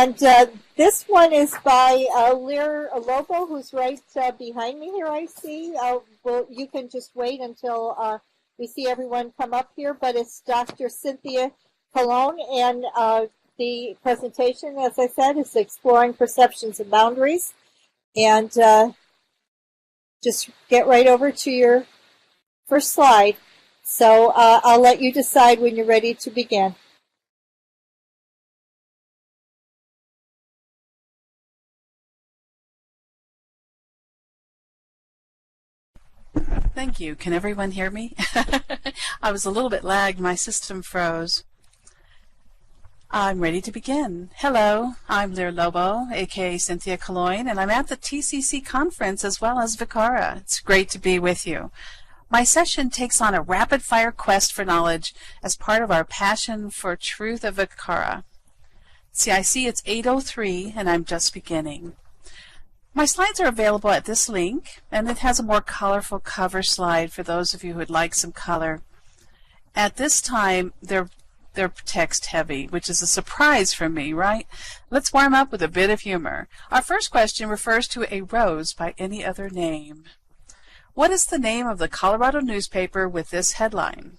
And this one is by Lyr Lobo, who's right behind me here, I see. Well, you can just wait until we see everyone come up here, but it's Dr. Cynthia Colon, and the presentation, as I said, is Exploring Perceptions and Boundaries. And just get right over to your first slide. So I'll let you decide when you're ready to begin. Thank you. Can everyone hear me? I was a little bit lagged. My system froze. I'm ready to begin. Hello, I'm Lyr Lobo, aka Cynthia Colon, and I'm at the TCC conference as well as VCARA. It's great to be with you. My session takes on a rapid-fire quest for knowledge as part of our Passion for Truth of VCARA. See, I see it's 8:03 and I'm just beginning. My slides are available at this link, and it has a more colorful cover slide for those of you who would like some color. At this time, they're text heavy, which is a surprise for me, right? Let's warm up with a bit of humor. Our first question refers to a rose by any other name. What is the name of the Colorado newspaper with this headline?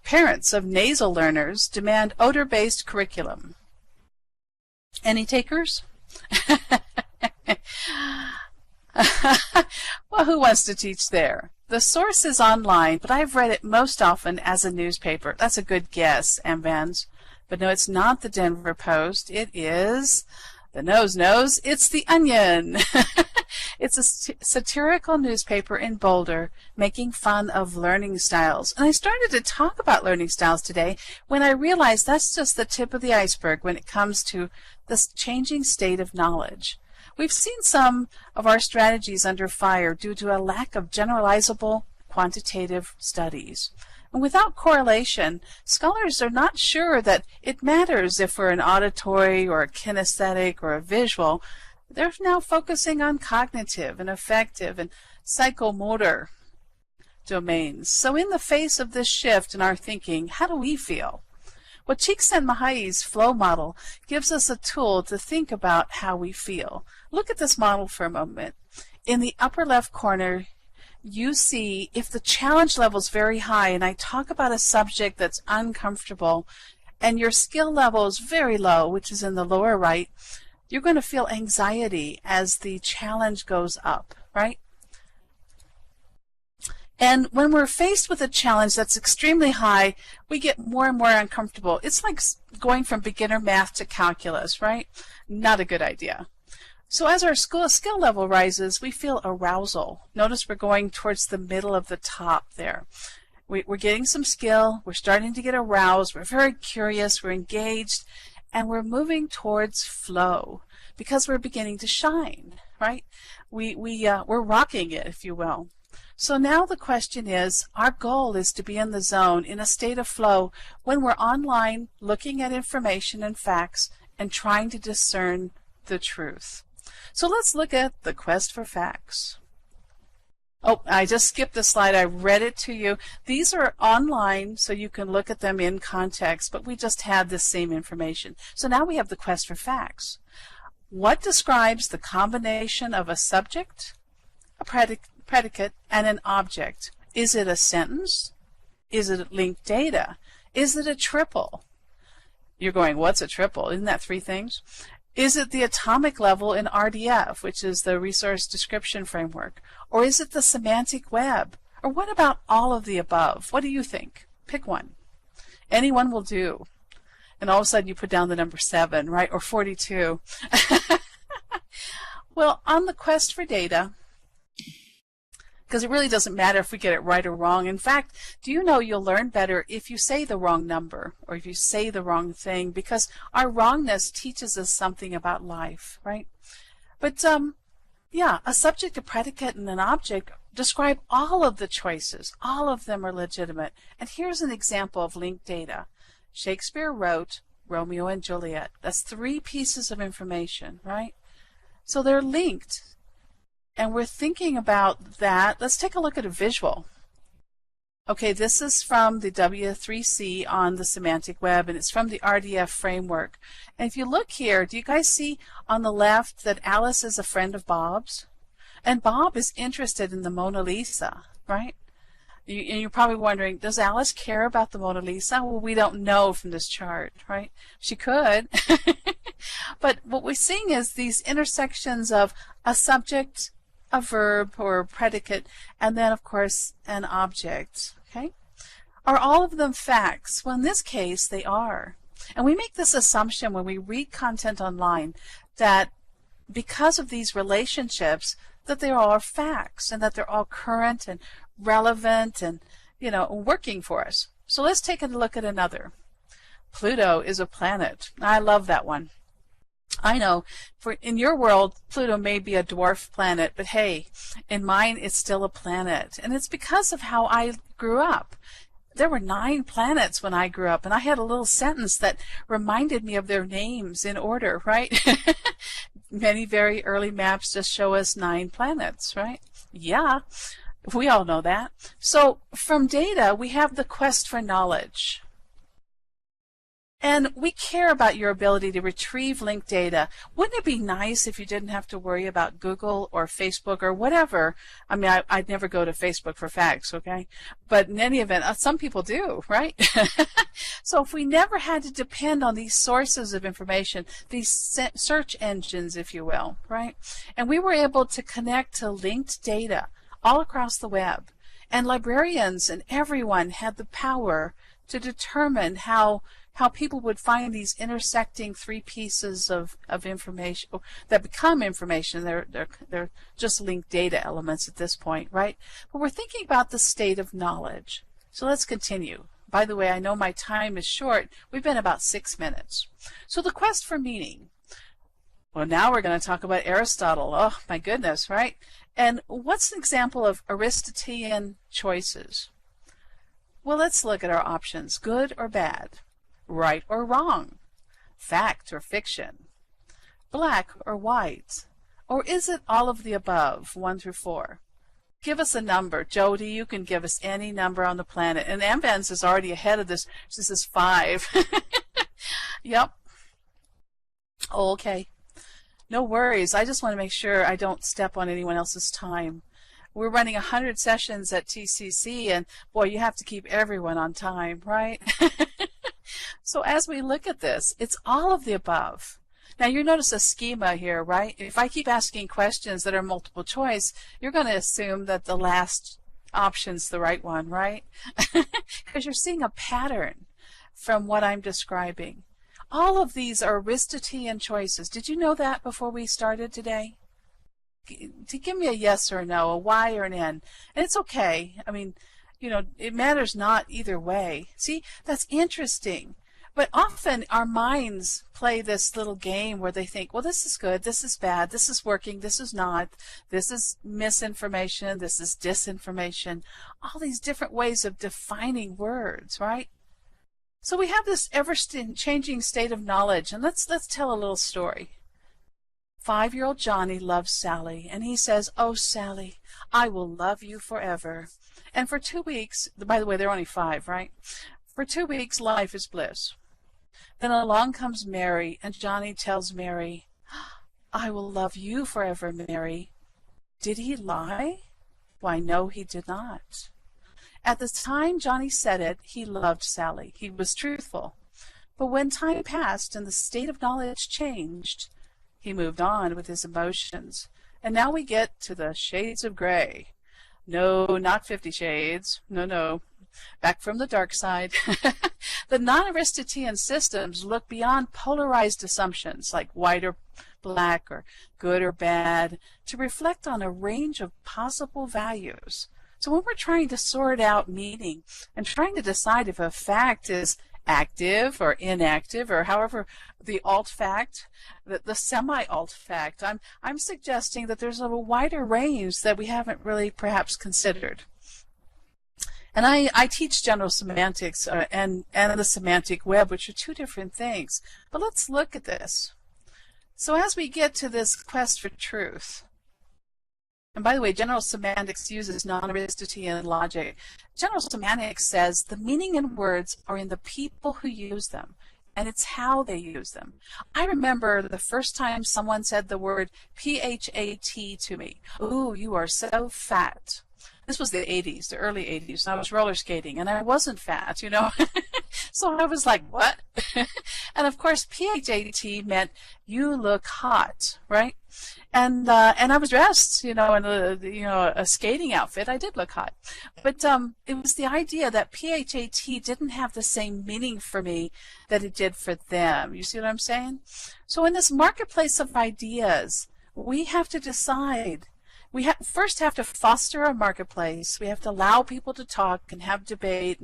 Parents of nasal learners demand odor-based curriculum. Any takers? Well, who wants to teach there? The source is online, but I've read it most often as a newspaper. That's a good guess, Vans. But no, it's not the Denver Post. It is the nose. It's the Onion. It's a satirical newspaper in Boulder making fun of learning styles. And I started to talk about learning styles today when I realized that's just the tip of the iceberg when it comes to this changing state of knowledge. We've seen some of our strategies under fire due to a lack of generalizable quantitative studies. And without correlation, scholars are not sure that it matters if we're an auditory or a kinesthetic or a visual. They're now focusing on cognitive and affective and psychomotor domains. So in the face of this shift in our thinking, how do we feel? Well, Csikszentmihalyi's flow model gives us a tool to think about how we feel. Look at this model for a moment. In the upper left corner, you see if the challenge level is very high, and I talk about a subject that's uncomfortable, and your skill level is very low, which is in the lower right, you're going to feel anxiety as the challenge goes up, right? And when we're faced with a challenge that's extremely high, we get more and more uncomfortable. It's like going from beginner math to calculus, right? Not a good idea. So as our skill level rises, we feel arousal. Notice we're going towards the middle of the top there. We're getting some skill. We're starting to get aroused. We're very curious. We're engaged. And we're moving towards flow because we're beginning to shine, right? We're rocking it, if you will. So now the question is, our goal is to be in the zone, in a state of flow, when we're online looking at information and facts and trying to discern the truth. So let's look at the quest for facts. Oh, I just skipped the slide. I read it to you. These are online, so you can look at them in context, but we just had the same information. So now we have the quest for facts. What describes the combination of a subject, a predicate, and an object? Is it a sentence? Is it linked data? Is it a triple? You're going, what's a triple? Isn't that three things? Is it the atomic level in RDF, which is the Resource Description Framework? Or is it the semantic web? Or what about all of the above? What do you think? Pick one. Anyone will do. And all of a sudden you put down the number 7, right? Or 42. Well, on the quest for data, because it really doesn't matter if we get it right or wrong. In fact, do you know you'll learn better if you say the wrong number or if you say the wrong thing, because our wrongness teaches us something about life, right? But yeah, a subject, a predicate, and an object describe all of the choices. All of them are legitimate. And here's an example of linked data. Shakespeare wrote Romeo and Juliet. That's 3 pieces of information, right? So they're linked. And we're thinking about that. Let's take a look at a visual. Okay, this is from the W3C on the semantic web, and it's from the RDF framework. And if you look here, do you guys see on the left that Alice is a friend of Bob's? And Bob is interested in the Mona Lisa, right? And you're probably wondering, does Alice care about the Mona Lisa? Well, we don't know from this chart, right? She could. But what we're seeing is these intersections of a subject, a verb or a predicate, and then of course an object. Okay? Are all of them facts? Well, in this case they are. And we make this assumption when we read content online that because of these relationships that they all are facts and that they're all current and relevant and working for us. So let's take a look at another. Pluto is a planet. I love that one. I know, in your world, Pluto may be a dwarf planet, but hey, in mine, it's still a planet. And it's because of how I grew up. There were 9 planets when I grew up, and I had a little sentence that reminded me of their names in order, right? Many very early maps just show us 9 planets, right? Yeah, we all know that. So from data, we have the quest for knowledge. And we care about your ability to retrieve linked data. Wouldn't it be nice if you didn't have to worry about Google or Facebook or whatever? I mean, I'd never go to Facebook for facts, okay? But in any event, some people do, right? So if we never had to depend on these sources of information, these search engines, if you will, right? And we were able to connect to linked data all across the web. And librarians and everyone had the power to determine how people would find these intersecting 3 pieces of information that become information. They're just linked data elements at this point, right? But we're thinking about the state of knowledge. So let's continue. By the way, I know my time is short. We've been about 6 minutes. So the quest for meaning. Well, now we're going to talk about Aristotle. Oh, my goodness, right? And what's an example of Aristotelian choices? Well, let's look at our options. Good or bad? Right or wrong? Fact or fiction? Black or white? Or is it all of the above, 1 through 4? Give us a number. Jody, you can give us any number on the planet. And Ambens is already ahead of this. This is 5. Yep. Okay. No worries. I just want to make sure I don't step on anyone else's time. We're running 100 sessions at TCC, and boy, you have to keep everyone on time, right? So as we look at this, it's all of the above. Now you notice a schema here, right? If I keep asking questions that are multiple choice, you're going to assume that the last option's the right one, right? Because you're seeing a pattern from what I'm describing. All of these are Aristotelian choices. Did you know that before we started today? To give me a yes or a no, a Y or an N. And it's okay. I mean, it matters not either way. See, that's interesting. But often our minds play this little game where they think, well, this is good, this is bad, this is working, this is not, this is misinformation, this is disinformation. All these different ways of defining words, right? So we have this ever-changing state of knowledge, and let's tell a little story. 5-year-old Johnny loves Sally, and he says, "Oh, Sally, I will love you forever." And for 2 weeks, by the way, they're only 5, right? For 2 weeks, life is bliss. Then along comes Mary, and Johnny tells Mary, "I will love you forever, Mary." Did he lie? Why, no, he did not. At the time Johnny said it, he loved Sally. He was truthful. But when time passed and the state of knowledge changed, he moved on with his emotions. And now we get to the shades of gray. No, not 50 Shades. No. Back from the dark side. The non-Aristotelian systems look beyond polarized assumptions like white or black or good or bad to reflect on a range of possible values. So when we're trying to sort out meaning and trying to decide if a fact is active or inactive or however the alt fact, the semi-alt fact, I'm suggesting that there's a wider range that we haven't really perhaps considered. And I teach general semantics and the semantic web, which are 2 different things. But let's look at this. So as we get to this quest for truth, And by the way, general semantics uses non-Aristotelian logic. General semantics says the meaning in words are in the people who use them, and it's how they use them. I remember the first time someone said the word P-H-A-T to me. Ooh, you are so fat. This was the 80s, the early 80s. I was roller skating, and I wasn't fat, you know. So I was like, what? And of course, P-H-A-T meant you look hot, right? And I was dressed, you know, in a skating outfit. I did look hot, but it was the idea that P-H-A-T didn't have the same meaning for me that it did for them. You see what I'm saying? So in this marketplace of ideas, we have to decide. We first have to foster a marketplace. We have to allow people to talk and have debate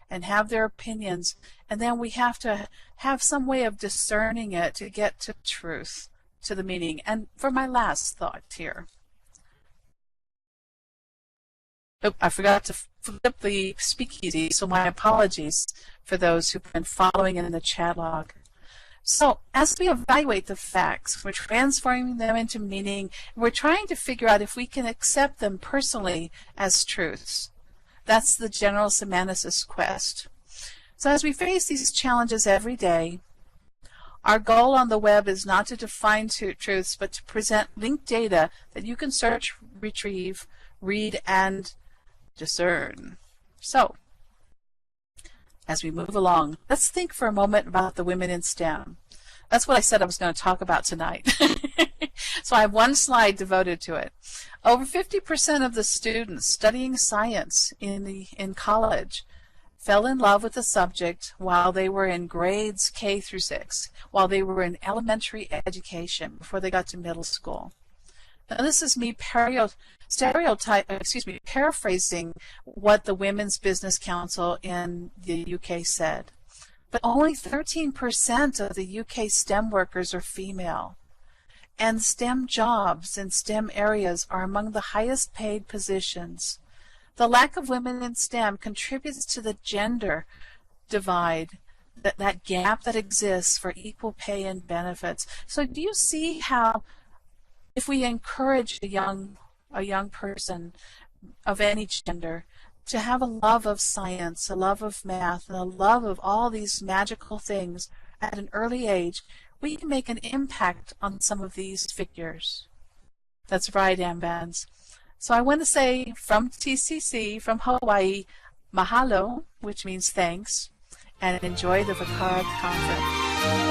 and have their opinions, and then we have to have some way of discerning it to get to truth, to the meaning. And for my last thought here, I forgot to flip the speakeasy, so my apologies for those who've been following in the chat log. So as we evaluate the facts, we're transforming them into meaning. We're trying to figure out if we can accept them personally as truths. That's the general semanticist quest. So as we face these challenges every day, our goal on the web is not to define truths, but to present linked data that you can search, retrieve, read, and discern. So, as we move along, let's think for a moment about the women in STEM. That's what I said I was going to talk about tonight. So I have one slide devoted to it. Over 50% of the students studying science in college fell in love with the subject while they were in grades K through 6, while they were in elementary education before they got to middle school. Now this is me paraphrasing what the Women's Business Council in the UK said. But only 13% of the UK STEM workers are female. And STEM jobs in STEM areas are among the highest paid positions. The lack of women in STEM contributes to the gender divide, that gap that exists for equal pay and benefits. So do you see how if we encourage a young person of any gender to have a love of science, a love of math, and a love of all these magical things at an early age, we can make an impact on some of these figures. That's right, Ambans. So I want to say from TCC, from Hawaii, mahalo, which means thanks, and enjoy the VCARA conference.